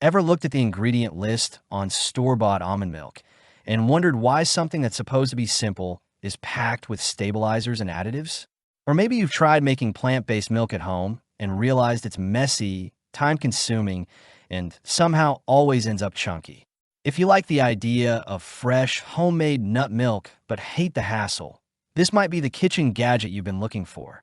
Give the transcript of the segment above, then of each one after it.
Ever looked at the ingredient list on store-bought almond milk and wondered why something that's supposed to be simple is packed with stabilizers and additives? Or maybe you've tried making plant-based milk at home and realized it's messy, time-consuming, and somehow always ends up chunky. If you like the idea of fresh, homemade nut milk but hate the hassle, this might be the kitchen gadget you've been looking for.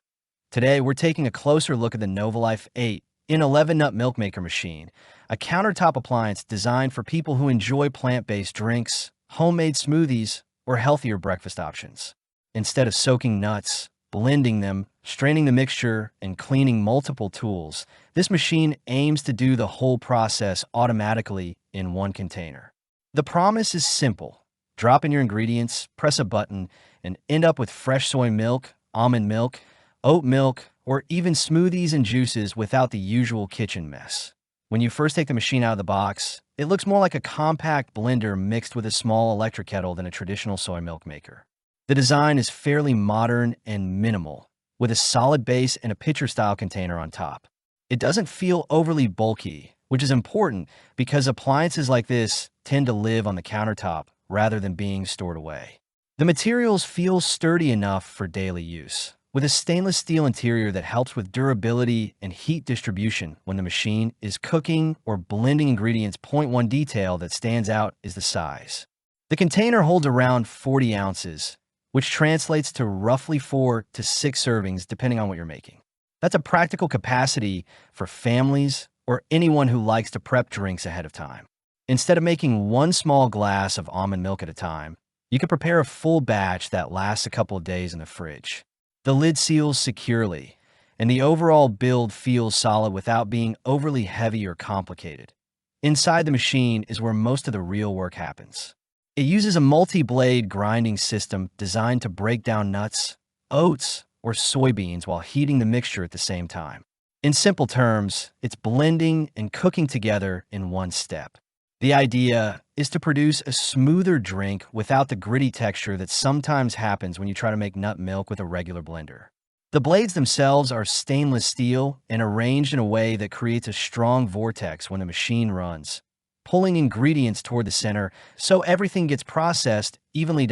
Today, we're taking a closer look at the Novalife 8 in 11 nut milk maker machine, a countertop appliance designed for people who enjoy plant-based drinks, homemade smoothies, or healthier breakfast options. Instead of soaking nuts, blending them, straining the mixture, and cleaning multiple tools, this machine aims to do the whole process automatically in one container. The promise is simple. Drop in your ingredients, press a button, and end up with fresh soy milk, almond milk, oat milk, or even smoothies and juices without the usual kitchen mess. When you first take the machine out of the box, it looks more like a compact blender mixed with a small electric kettle than a traditional soy milk maker. The design is fairly modern and minimal, with a solid base and a pitcher-style container on top. It doesn't feel overly bulky, which is important because appliances like this tend to live on the countertop rather than being stored away. The materials feel sturdy enough for daily use, with a stainless steel interior that helps with durability and heat distribution when the machine is cooking or blending ingredients. One detail that stands out is the size. The container holds around 40 ounces, which translates to roughly 4 to 6 servings depending on what you're making. That's a practical capacity for families or anyone who likes to prep drinks ahead of time. Instead of making one small glass of almond milk at a time, you can prepare a full batch that lasts a couple of days in the fridge. The lid seals securely, and the overall build feels solid without being overly heavy or complicated. Inside the machine is where most of the real work happens. It uses a multi-blade grinding system designed to break down nuts, oats, or soybeans while heating the mixture at the same time. In simple terms, it's blending and cooking together in one step. The idea is to produce a smoother drink without the gritty texture that sometimes happens when you try to make nut milk with a regular blender. The blades themselves are stainless steel and arranged in a way that creates a strong vortex when the machine runs, pulling ingredients toward the center so everything gets processed evenly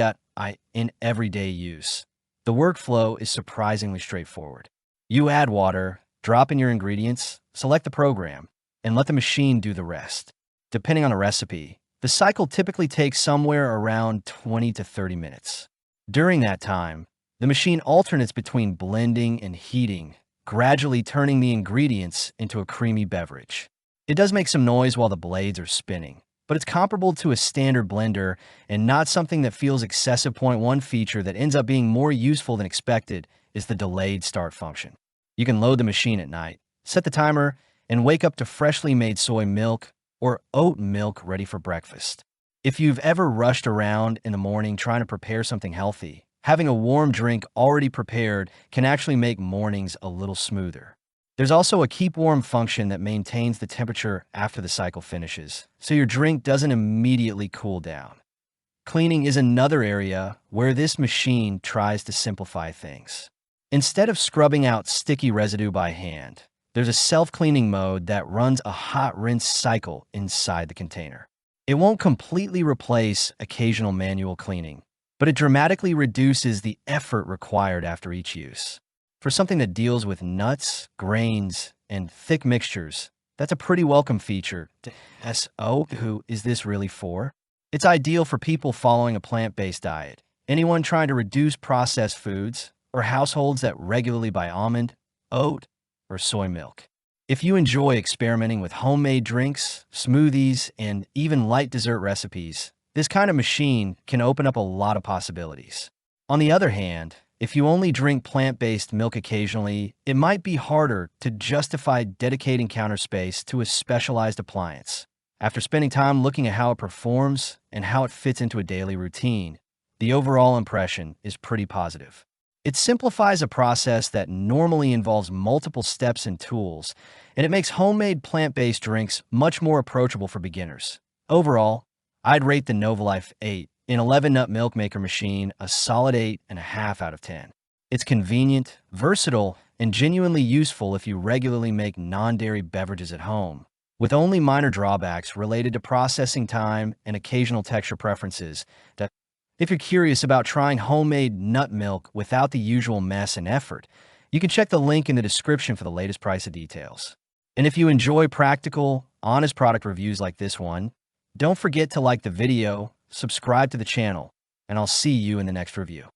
in everyday use. The workflow is surprisingly straightforward. You add water, drop in your ingredients, select the program, and let the machine do the rest. Depending on the recipe, the cycle typically takes somewhere around 20 to 30 minutes. During that time, the machine alternates between blending and heating, gradually turning the ingredients into a creamy beverage. It does make some noise while the blades are spinning, but it's comparable to a standard blender and not something that feels excessive. One feature that ends up being more useful than expected is the delayed start function. You can load the machine at night, set the timer, and wake up to freshly made soy milk or oat milk ready for breakfast. If you've ever rushed around in the morning trying to prepare something healthy, having a warm drink already prepared can actually make mornings a little smoother. There's also a keep warm function that maintains the temperature after the cycle finishes, so your drink doesn't immediately cool down. Cleaning is another area where this machine tries to simplify things. Instead of scrubbing out sticky residue by hand, there's a self-cleaning mode that runs a hot rinse cycle inside the container. It won't completely replace occasional manual cleaning, but it dramatically reduces the effort required after each use. For something that deals with nuts, grains, and thick mixtures, that's a pretty welcome feature. Who is this really for? It's ideal for people following a plant-based diet, anyone trying to reduce processed foods, or households that regularly buy almond, oat, or soy milk. If you enjoy experimenting with homemade drinks, smoothies, and even light dessert recipes, this kind of machine can open up a lot of possibilities. On the other hand, if you only drink plant-based milk occasionally, it might be harder to justify dedicating counter space to a specialized appliance. After spending time looking at how it performs and how it fits into a daily routine, the overall impression is pretty positive. It simplifies a process that normally involves multiple steps and tools, and it makes homemade plant-based drinks much more approachable for beginners. Overall, I'd rate the Novalife 8 in 11 nut milk maker machine a solid 8.5 out of 10. It's convenient, versatile, and genuinely useful if you regularly make non-dairy beverages at home, with only minor drawbacks related to processing time and occasional texture preferences. If you're curious about trying homemade nut milk without the usual mess and effort, you can check the link in the description for the latest price and details. And if you enjoy practical, honest product reviews like this one, don't forget to like the video, subscribe to the channel, and I'll see you in the next review.